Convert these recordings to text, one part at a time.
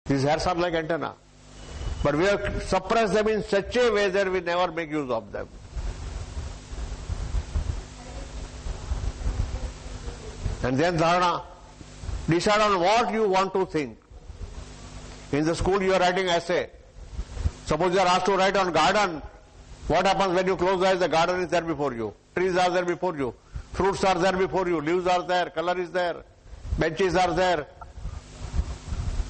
These hairs are like antenna. But we have suppressed them in such a way that we never make use of them. And then dharana. Decide on what you want to think. In the school you are writing essay. Suppose you are asked to write on garden. What happens when you close the eyes? The garden is there before you. Trees are there before you. Fruits are there before you. Leaves are there. Color is there. Benches are there.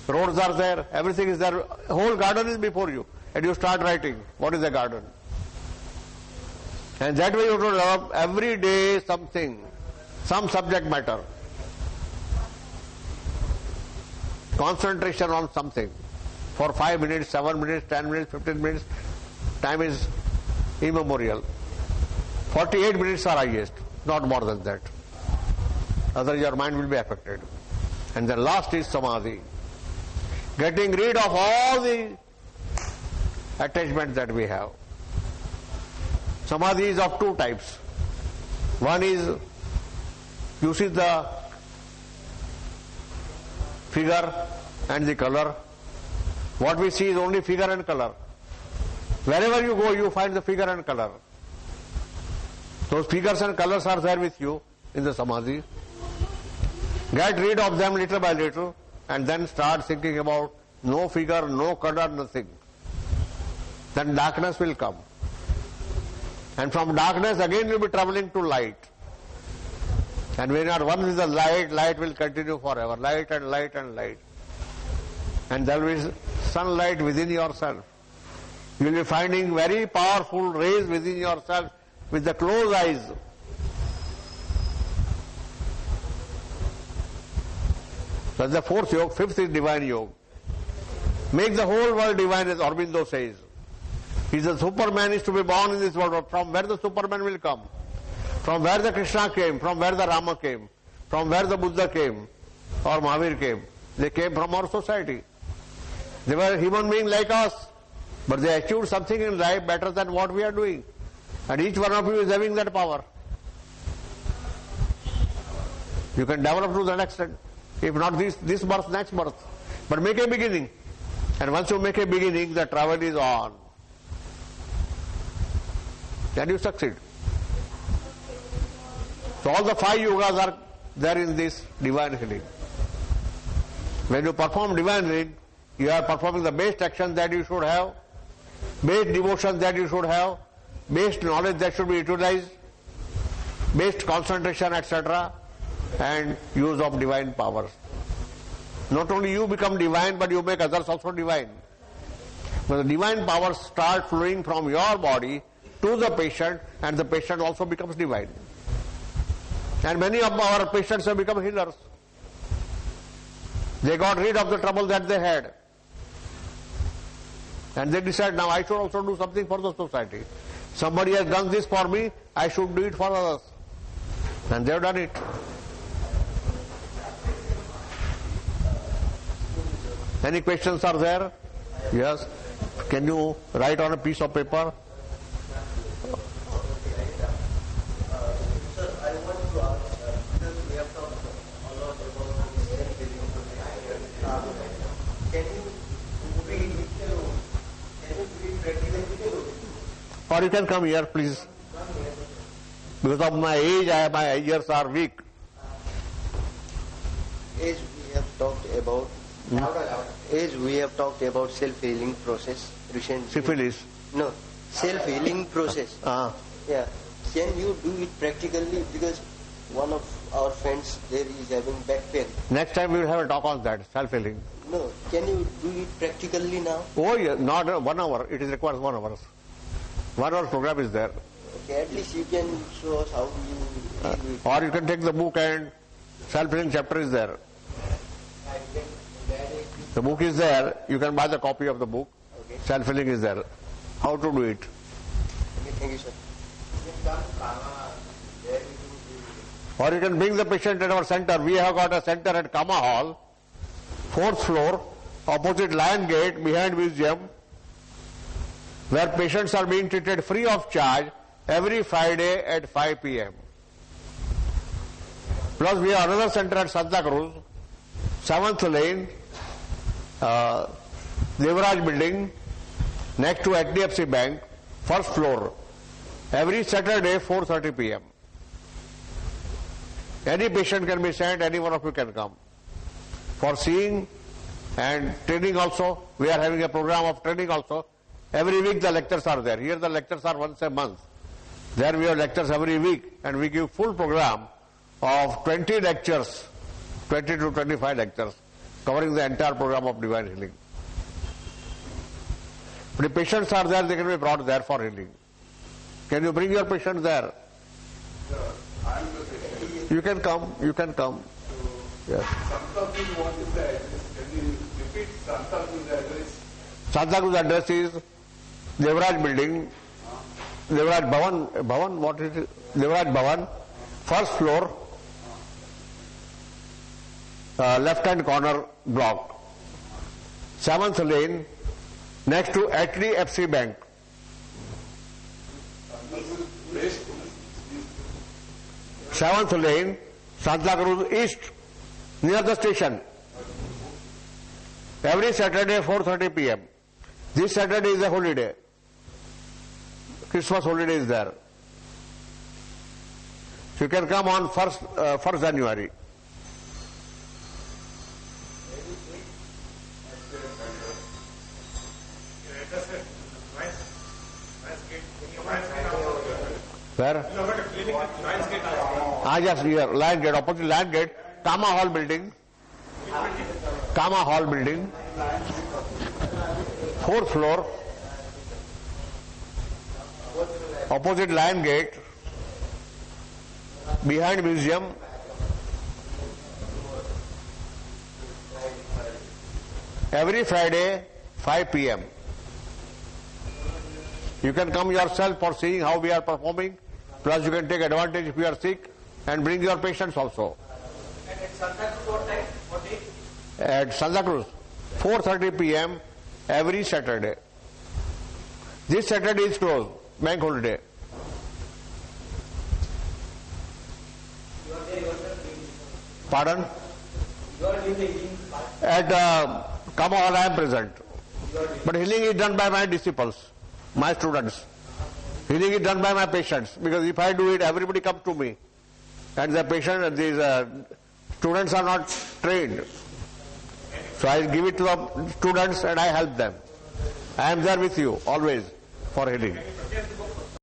Roads are there. Everything is there. Whole garden is before you. And you start writing. What is the garden? And that way you have to develop every day something. Some subject matter. Concentration on something. For 5 minutes, 7 minutes, 10 minutes, 15 minutes. Time is immemorial. 48 minutes are highest. Not more than that. Otherwise your mind will be affected. And the last is samadhi. Getting rid of all the attachments that we have. Samadhi is of two types. One is, you see the figure and the color. What we see is only figure and color. Wherever you go, you find the figure and color. Those figures and colors are there with you in the samadhi. Get rid of them little by little and then start thinking about no figure, no color, nothing. Then darkness will come. And from darkness again you will be traveling to light. And when you are one with the light, light will continue forever. Light and light and light. And there will be sunlight within yourself. You will be finding very powerful rays within yourself with the closed eyes. That's the fourth yoga. Fifth is divine yoga. Make the whole world divine, as Aurobindo says. He says Superman is to be born in this world. From where the Superman will come? From where the Krishna came, from where the Rama came, from where the Buddha came, or Mahavir came. They came from our society. They were human beings like us, but they achieved something in life better than what we are doing. And each one of you is having that power. You can develop to that extent. If not this birth, next birth. But make a beginning. And once you make a beginning, the travel is on. Then you succeed. So all the 5 yogas are there in this divine healing. When you perform divine healing, you are performing the best action that you should have, best devotion that you should have, best knowledge that should be utilized, best concentration, etc., and use of divine powers. Not only you become divine, but you make others also divine. When the divine powers start flowing from your body to the patient, and the patient also becomes divine. And many of our patients have become healers. They got rid of the trouble that they had. And they decide, now I should also do something for the society. Somebody has done this for me, I should do it for others. And they have done it. Any questions are there? Yes. Can you write on a piece of paper? Or you can come here, please. Because of my age, my ears are weak. As we have talked about self-healing process recently. Syphilis. No, self-healing process. Yeah. Can you do it practically? Because one of our friends there is having back pain. Next time we will have a talk on that, self-healing. No, can you do it practically now? Oh, yeah, not 1 hour. It is requires 1 hour. 1 hour program is there. Okay, at least you can show us how you do it. Or you can take the book and self-healing chapter is there. The book is there. You can buy the copy of the book. Okay. Self-healing is there. How to do it. Okay, thank you, sir. Or you can bring the patient at our center. We have got a center at Kama Hall, 4th floor, opposite Lion Gate, behind museum, where patients are being treated free of charge every Friday at 5 p.m. Plus we have another center at Santa Cruz, 7th Lane, Devraj building, next to HDFC Bank, first floor, every Saturday 4:30 p.m. Any patient can be sent, any one of you can come. For seeing and training also, we are having a program of training also. Every week the lectures are there. Here the lectures are once a month. There we have lectures every week, and we give full program of 20 lectures, 20 to 25 lectures, covering the entire program of divine healing. But if patients are there, they can be brought there for healing. Can you bring your patient there? I'm the patient. You can come, you can come. Yes. Santakruz, what is the address? Can you repeat Santakruz address? Santakruz address is Devraj building, Devraj Bhavan, what is it? Devraj Bhavan, first floor, left-hand corner block, 7th lane, next to HDFC Bank. 7th lane, Santakruz East, near the station. Every Saturday 4:30 p.m. This Saturday is a holiday. Christmas holiday is there. So you can come on 1st January. Where? Yes, here, Lion Gate, opposite Lion Gate, Kama Hall building. Kama Hall building, 4th floor, opposite Lion Gate, behind museum. Every Friday, 5 p.m. You can come yourself for seeing how we are performing, plus you can take advantage if you are sick and bring your patients also. And at Santakruz what time? What day? At Santakruz, 4:30 p.m. every Saturday. This Saturday is closed, bank holiday. You are there yourself? Pardon? You are doing the healing part? At Kama Hall I am present. But healing is done by my disciples, my students. Healing is done by my patients, because if I do it, everybody comes to me. And the patient, these students are not trained. So I give it to the students and I help them. I am there with you always for healing.